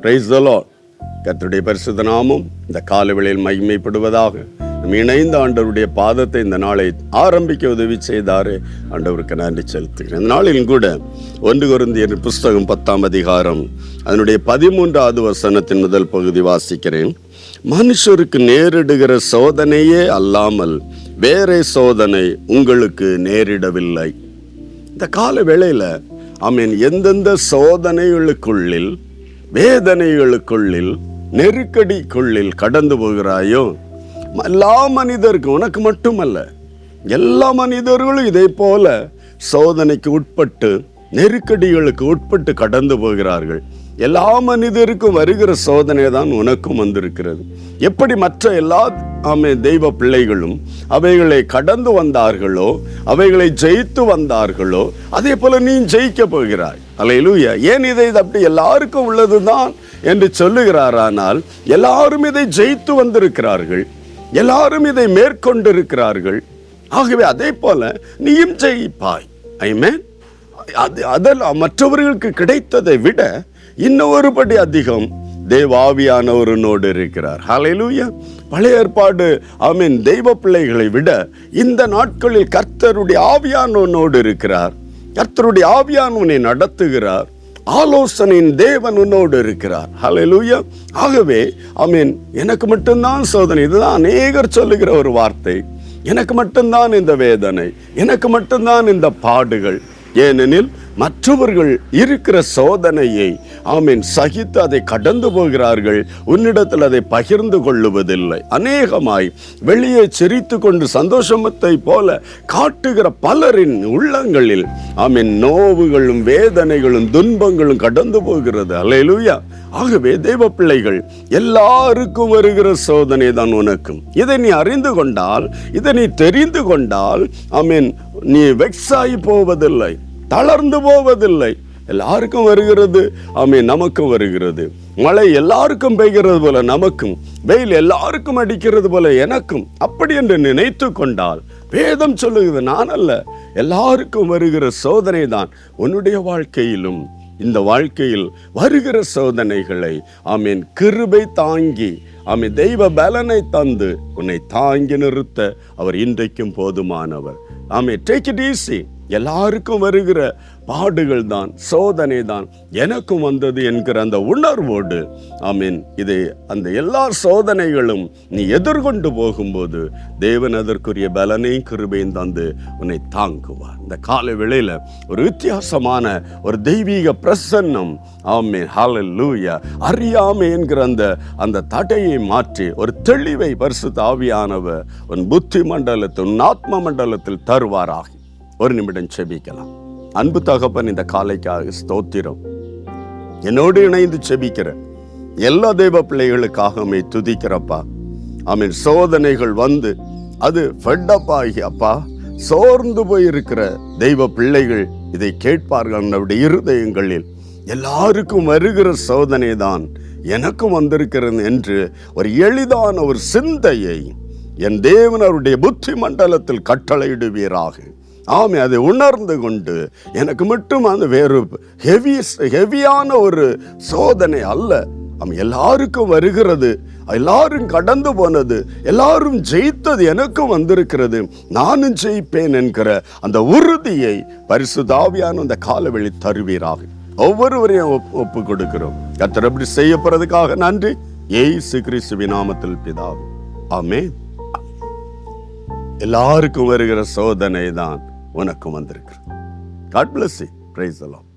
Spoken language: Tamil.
Praise the Lord. கர்த்தருடைய பரிசுத்த நாமம் இந்த காலவேளையில் மகிமைப்படுவதாக. நம்ம இணைந்த ஆண்டவருடைய பாதத்தை இந்த நாளை ஆரம்பிக்க உதவி செய்தாரே ஆண்டவருக்கு நன்றி செலுத்துகிறேன். இந்த நாளிலும் கூட 1 கொரிந்தியர் புஸ்தகம் 10ஆம் அதிகாரம் அதனுடைய 13வது வசனத்தின் முதல் பகுதி வாசிக்கிறேன். மனுஷருக்கு நேரிடுகிற சோதனையே அல்லாமல் வேறே சோதனை உங்களுக்கு நேரிடவில்லை. இந்த கால வேளையில் எந்தெந்த சோதனைகளுக்குள்ளில், வேதனைகளுக்குள்ளில், நெருக்கடிக்குள்ளில் கடந்து போகிறாயோ, எல்லா மனிதருக்கும், உனக்கு மட்டுமல்ல, எல்லா மனிதர்களும் இதே போல சோதனைக்கு உட்பட்டு, நெருக்கடிகளுக்கு உட்பட்டு கடந்து போகிறார்கள். எல்லா மனிதருக்கும் வருகிற சோதனை தான் உனக்கும் வந்திருக்கிறது. எப்படி மற்ற எல்லா தெய்வ பிள்ளைகளும் அவைகளை கடந்து வந்தார்களோ, அவைகளை ஜெயித்து வந்தார்களோ, அதே போல நீ ஜெயிக்க போகிறாய். அல்லேலூயா. ஏன் இதை அப்படி எல்லாருக்கும் உள்ளதுதான் என்று சொல்லுகிறாரானால், எல்லாரும் இதை ஜெயித்து வந்திருக்கிறார்கள், எல்லாரும் இதை மேற்கொண்டிருக்கிறார்கள். ஆகவே அதே போல நீயும் ஜெயிப்பாய். ஆமென். அதெல்லாம் மற்றவர்களுக்கு கிடைத்ததை விட இன்னும் ஒருபடி அதிகம் தேவாவியானவரோடு இருக்கிறார். ஹல்லேலூயா. பழைய ஏற்பாடு தெய்வ பிள்ளைகளை விட இந்த நாட்களில் கர்த்தருடைய ஆவியானவனோடு இருக்கிறார். கர்த்தருடைய ஆவியானவனை நடத்துகிறார். ஆலோசனையின் தேவன் உன்னோடு இருக்கிறார். ஹல்லேலூயா. ஆகவே எனக்கு மட்டும்தான் சோதனை. இதுதான் அநேகர் சொல்லுகிற ஒரு வார்த்தை. எனக்கு மட்டும்தான் இந்த வேதனை, எனக்கு மட்டும்தான் இந்த பாடுகள். ஏனெனில் மற்றவர்கள் இருக்கிற சோதனையை சகித்து அதை கடந்து போகிறார்கள். உன்னிடத்தில் அதை பகிர்ந்து கொள்ளுவதில்லை. அநேகமாய் வெளியே சிரித்து கொண்டு சந்தோஷமத்தை போல காட்டுகிற பலரின் உள்ளங்களில் நோவுகளும் வேதனைகளும் துன்பங்களும் கடந்து போகிறது. அல்லேலூயா. ஆகவே தேவ பிள்ளைகள், எல்லாருக்கும் வருகிற சோதனை தான் உனக்கும். இதை நீ அறிந்து கொண்டால், இதை நீ தெரிந்து கொண்டால், நீ வெக்ஸாகி போவதில்லை, தளர்ந்து போவதில்லை. எல்லாருக்கும் வருகிறது, நமக்கும் வருகிறது. மழை எல்லாருக்கும் பெய்கிறது போல நமக்கும், வெயில் எல்லாருக்கும் அடிக்கிறது போல எனக்கும், அப்படி என்று நினைத்து கொண்டால், வேதம் சொல்லுகிறது, நான் அல்ல, எல்லாருக்கும் வருகிற சோதனை தான் உன்னுடைய வாழ்க்கையிலும். இந்த வாழ்க்கையில் வருகிற சோதனைகளை கிருபை தாங்கி தெய்வ பலனை தந்து உன்னை தாங்கி நிறுத்த அவர் இன்றைக்கும் போதுமானவர். Take it easy. எல்லாருக்கும் வருகிற பாடுகள் தான், சோதனை தான் எனக்கும் வந்தது என்கிற அந்த உணர்வோடு இதை அந்த எல்லா சோதனைகளும் நீ எதிர்கொண்டு போகும்போது தேவன் அதற்குரிய பலனையும் கிருபையும் தந்து உன்னை தாங்குவார். இந்த காலை வேளையில ஒரு வித்தியாசமான ஒரு தெய்வீக பிரசன்னம், ஹல்லேலூயா, அறியாமை என்கிற அந்த தடையை மாற்றி ஒரு தெளிவை பரிசுத்த ஆவியானவர் உன் புத்தி மண்டலத்தில், உன் ஆத்ம மண்டலத்தில் தருவாராக. ஒரு நிமிடம் செபிக்கலாம். அன்பு தகப்பன், இந்த காலைக்காக ஸ்தோத்திரம். என்னோடு இணைந்து செபிக்கிற எல்லா தெய்வ பிள்ளைகளுக்காக துதிக்கிறப்பா. சோதனைகள் வந்து அது ஃபெட்டப் ஆகி அப்பா சோர்ந்து போயிருக்கிற தெய்வ பிள்ளைகள் இதை கேட்பார்கள். நம்முடைய இருதயங்களில் எல்லாருக்கும் வருகிற சோதனை தான் எனக்கும் வந்திருக்கிறது என்று ஒரு எளிதான ஒரு சிந்தையை என் தேவன் அவருடைய புத்தி மண்டலத்தில் கட்டளையிடுவீராக. அதை உணர்ந்து கொண்டு எனக்கு மட்டும் அந்த வேறு ஹெவியான ஒரு சோதனை அல்ல, எல்லாருக்கும் வருகிறது, எல்லாரும் கடந்து போனது, எல்லாரும் ஜெயித்தது எனக்கும் வந்திருக்கிறது, நானும் ஜெயிப்பேன் என்கிற அந்த உறுதியை பரிசுத்த ஆவியான அந்த காலவெளி தருவீராக. ஒவ்வொருவரையும் ஒப்பு கொடுக்கிறோம். கர்த்தர் அப்படி செய்யப்படுறதுக்காக நன்றி. இயேசு கிறிஸ்துவின் நாமத்தில் பிதாவே, ஆமென். எல்லாருக்கும் வருகிற சோதனை தான் உனக்கும் வந்திருக்கிறது. God bless you. Praise the Lord.